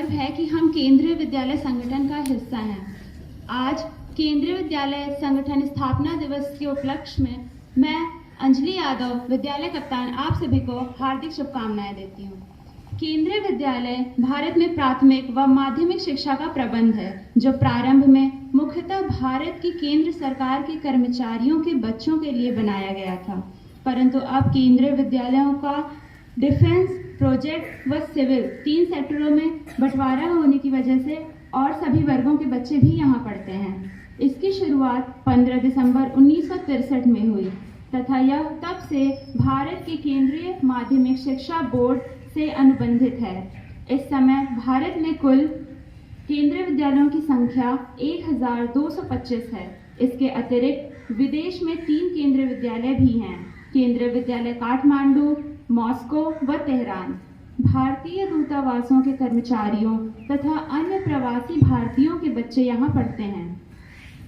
गर्व है कि हम केंद्रीय विद्यालय संगठन का हिस्सा हैं। आज केंद्रीय विद्यालय संगठन स्थापना दिवस के उपलक्ष्य में मैं अंजलि यादव, विद्यालय कप्तान, आप सभी को हार्दिक शुभकामनाएं देती हूँ। केंद्रीय विद्यालय भारत में प्राथमिक व माध्यमिक शिक्षा का प्रबंध है, जो प्रारंभ में मुख्यतः भारत की केंद्र सरकार के कर्मचारियों के बच्चों के लिए बनाया गया था, परंतु अब केंद्रीय विद्यालयों का डिफेंस, प्रोजेक्ट व सिविल 3 सेक्टरों में बंटवारा होने की वजह से और सभी वर्गों के बच्चे भी यहाँ पढ़ते हैं। इसकी शुरुआत 15 दिसंबर 1963 में हुई तथा यह तब से भारत के केंद्रीय माध्यमिक शिक्षा बोर्ड से अनुबंधित है। इस समय भारत में कुल केंद्रीय विद्यालयों की संख्या 1225 है। इसके अतिरिक्त विदेश में 3 केंद्रीय विद्यालय भी हैं। केंद्रीय विद्यालय काठमांडू, मॉस्को व तेहरान। भारतीय दूतावासों के कर्मचारियों तथा अन्य प्रवासी भारतीयों के बच्चे यहाँ पढ़ते हैं।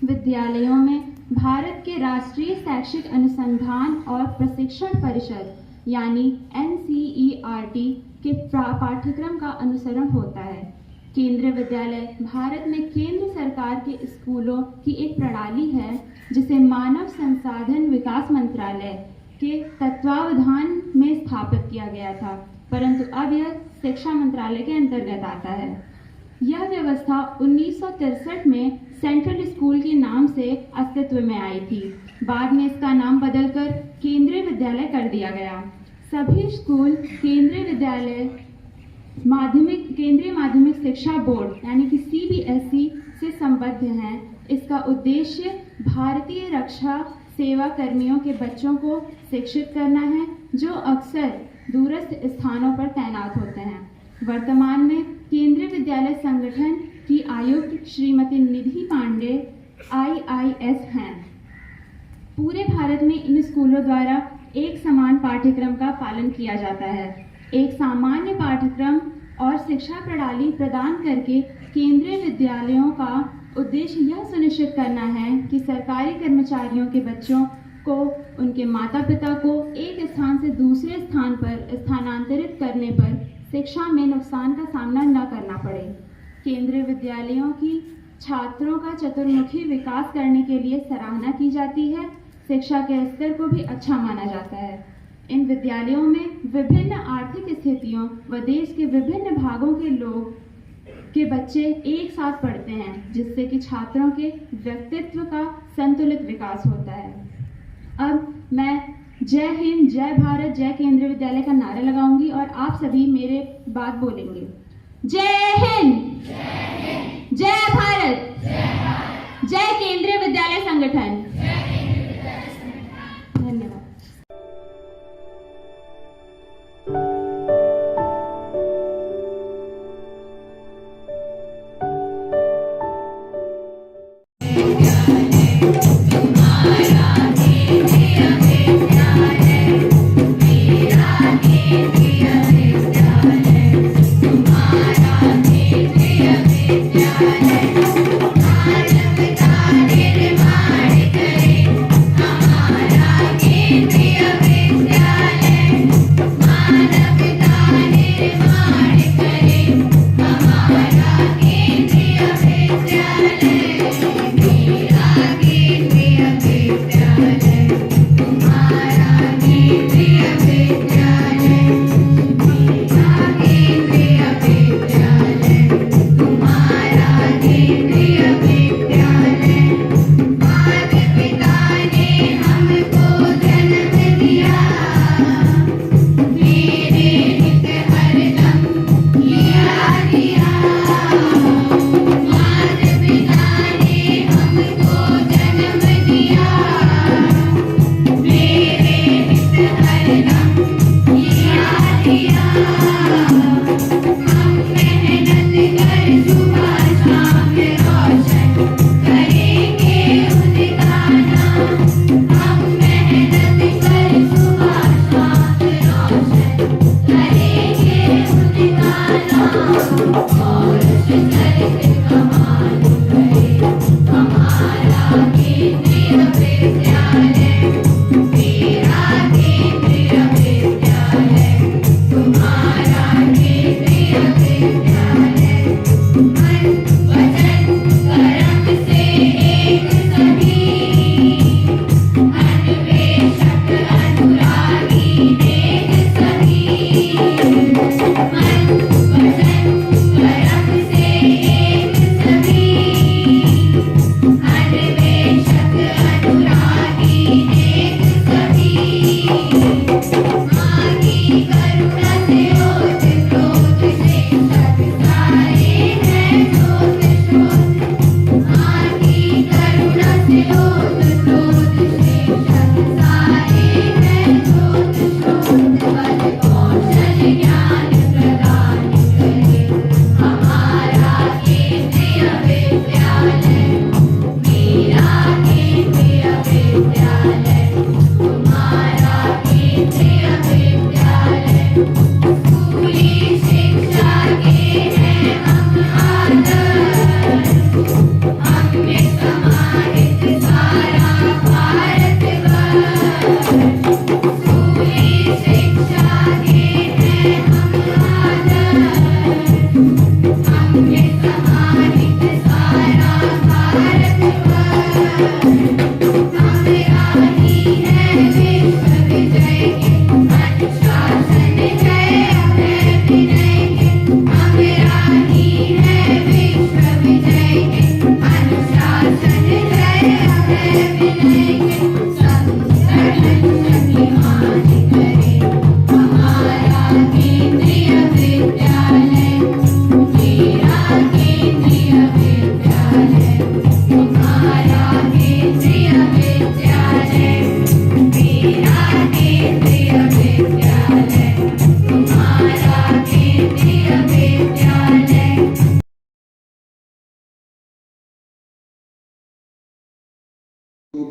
विद्यालयों में भारत के राष्ट्रीय शैक्षिक अनुसंधान और प्रशिक्षण परिषद यानी NCERT के पाठ्यक्रम का अनुसरण होता है। केंद्रीय विद्यालय भारत में केंद्र सरकार के स्कूलों की एक प्रणाली है, जिसे मानव संसाधन विकास मंत्रालय के तत्वावधान में स्थापित किया गया था, परंतु अब यह शिक्षा मंत्रालय के अंतर्गत आता है। यह व्यवस्था 1963 में सेंट्रल स्कूल के नाम से अस्तित्व में आई थी। बाद में इसका नाम बदलकर केंद्रीय विद्यालय कर दिया गया। सभी स्कूल केंद्रीय माध्यमिक शिक्षा बोर्ड यानी कि CBSE से संबद्ध हैं। इसका उद्देश्य भारतीय रक्षा सेवा कर्मियों के बच्चों को शिक्षित करना है, जो अक्सर दूरस्थ स्थानों पर तैनात होते हैं। वर्तमान में केंद्रीय विद्यालय संगठन की आयुक्त श्रीमती निधि पांडे IIS हैं। पूरे भारत में इन स्कूलों द्वारा एक समान पाठ्यक्रम का पालन किया जाता है। एक सामान्य पाठ्यक्रम और शिक्षा प्रणाली प्रदान करके केंद्रीय विद्यालयों का उद्देश्य यह सुनिश्चित करना है कि सरकारी कर्मचारियों के बच्चों को उनके माता पिता को एक स्थान से दूसरे स्थान पर स्थानांतरित करने पर शिक्षा में नुकसान का सामना न करना पड़े। केंद्रीय विद्यालयों की छात्रों का चतुर्मुखी विकास करने के लिए सराहना की जाती है। शिक्षा के स्तर को भी अच्छा माना जाता है। इन विद्यालयों में विभिन्न आर्थिक स्थितियों व देश के विभिन्न भागों के लोग के बच्चे एक साथ पढ़ते हैं, जिससे कि छात्रों के व्यक्तित्व का संतुलित विकास होता है। अब मैं जय हिंद, जय भारत, जय केंद्रीय विद्यालय का नारा लगाऊंगी और आप सभी मेरे बात बोलेंगे। जय हिंद, जय भारत, जय केंद्रीय विद्यालय संगठन। धन्यवाद। भारत का निर्माण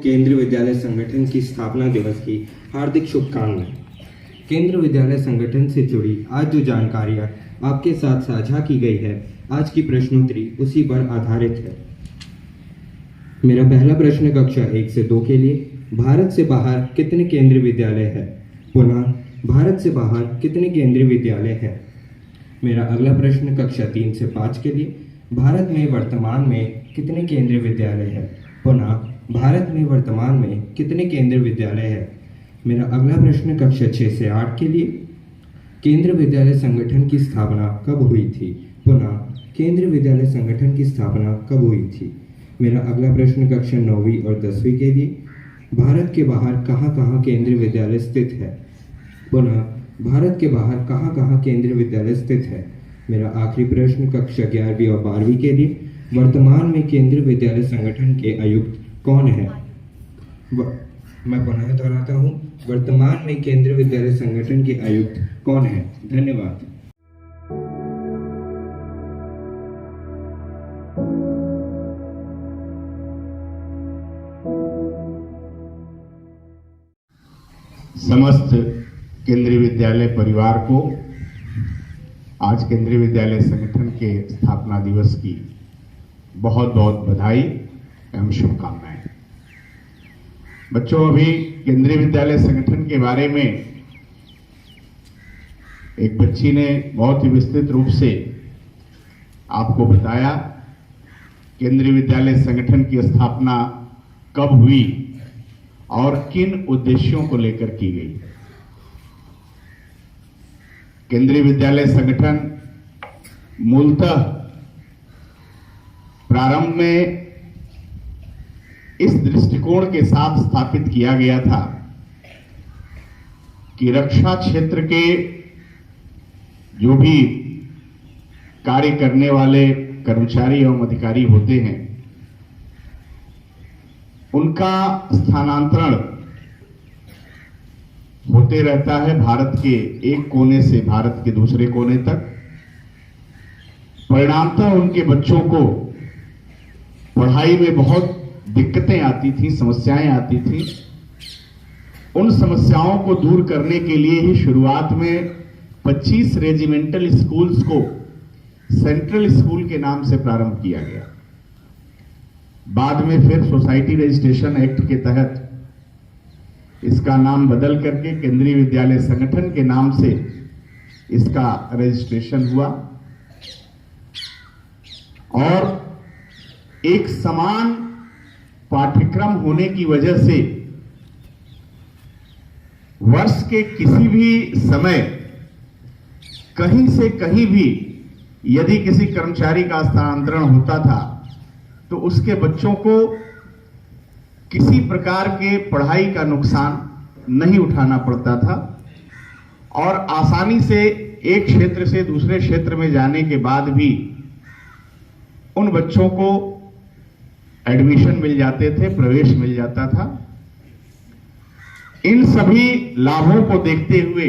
केंद्रीय विद्यालय संगठन की स्थापना दिवस की हार्दिक शुभकामनाएं। केंद्रीय विद्यालय संगठन से जुड़ी आज जो जानकारियां आपके साथ साझा की गई है, आज की प्रश्नोत्तरी उसी पर आधारित है। मेरा पहला प्रश्न कक्षा 1 से 2 के लिए, भारत से बाहर कितने केंद्रीय विद्यालय है? पुनः, भारत से बाहर कितने केंद्रीय विद्यालय हैं? मेरा अगला प्रश्न कक्षा 3 से 5 के लिए, भारत में वर्तमान में कितने केंद्रीय विद्यालय हैं? पुनः, भारत में वर्तमान में कितने केंद्रीय विद्यालय हैं? मेरा अगला प्रश्न कक्षा 6 से 8 के लिए, केंद्रीय विद्यालय संगठन की स्थापना कब हुई थी? पुनः, केंद्रीय विद्यालय संगठन की स्थापना कब हुई थी? मेरा अगला प्रश्न कक्षा 9वीं और 10वीं के लिए, भारत के बाहर कहाँ केंद्रीय विद्यालय स्थित है? पुनः, भारत के बाहर कहाँ केंद्रीय विद्यालय स्थित है? मेरा आखिरी प्रश्न कक्षा 11वीं और 12वीं के लिए, वर्तमान में केंद्रीय विद्यालय संगठन के आयुक्त कौन है? मैं पुनः दोहराता हूँ, वर्तमान में केंद्रीय विद्यालय संगठन के आयुक्त कौन है? धन्यवाद। समस्त केंद्रीय विद्यालय परिवार को आज केंद्रीय विद्यालय संगठन के स्थापना दिवस की बहुत बहुत बधाई एवं शुभकामनाएं। बच्चों, अभी केंद्रीय विद्यालय संगठन के बारे में एक बच्ची ने बहुत ही विस्तृत रूप से आपको बताया। केंद्रीय विद्यालय संगठन की स्थापना कब हुई और किन उद्देश्यों को लेकर की गई। केंद्रीय विद्यालय संगठन मूलतः प्रारंभ में इस दृष्टिकोण के साथ स्थापित किया गया था कि रक्षा क्षेत्र के जो भी कार्य करने वाले कर्मचारी एवं अधिकारी होते हैं, उनका स्थानांतरण होते रहता है भारत के एक कोने से भारत के दूसरे कोने तक। परिणामतः उनके बच्चों को पढ़ाई में बहुत दिक्कतें आती थी, समस्याएं आती थी। उन समस्याओं को दूर करने के लिए ही शुरुआत में 25 रेजिमेंटल स्कूल्स को सेंट्रल स्कूल के नाम से प्रारंभ किया गया। बाद में फिर सोसाइटी रजिस्ट्रेशन एक्ट के तहत इसका नाम बदल करके केंद्रीय विद्यालय संगठन के नाम से इसका रजिस्ट्रेशन हुआ और एक समान पाठ्यक्रम होने की वजह से वर्ष के किसी भी समय कहीं से कहीं भी यदि किसी कर्मचारी का स्थानांतरण होता था तो उसके बच्चों को किसी प्रकार के पढ़ाई का नुकसान नहीं उठाना पड़ता था और आसानी से एक क्षेत्र से दूसरे क्षेत्र में जाने के बाद भी उन बच्चों को एडमिशन मिल जाते थे, प्रवेश मिल जाता था। इन सभी लाभों को देखते हुए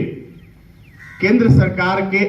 केंद्र सरकार के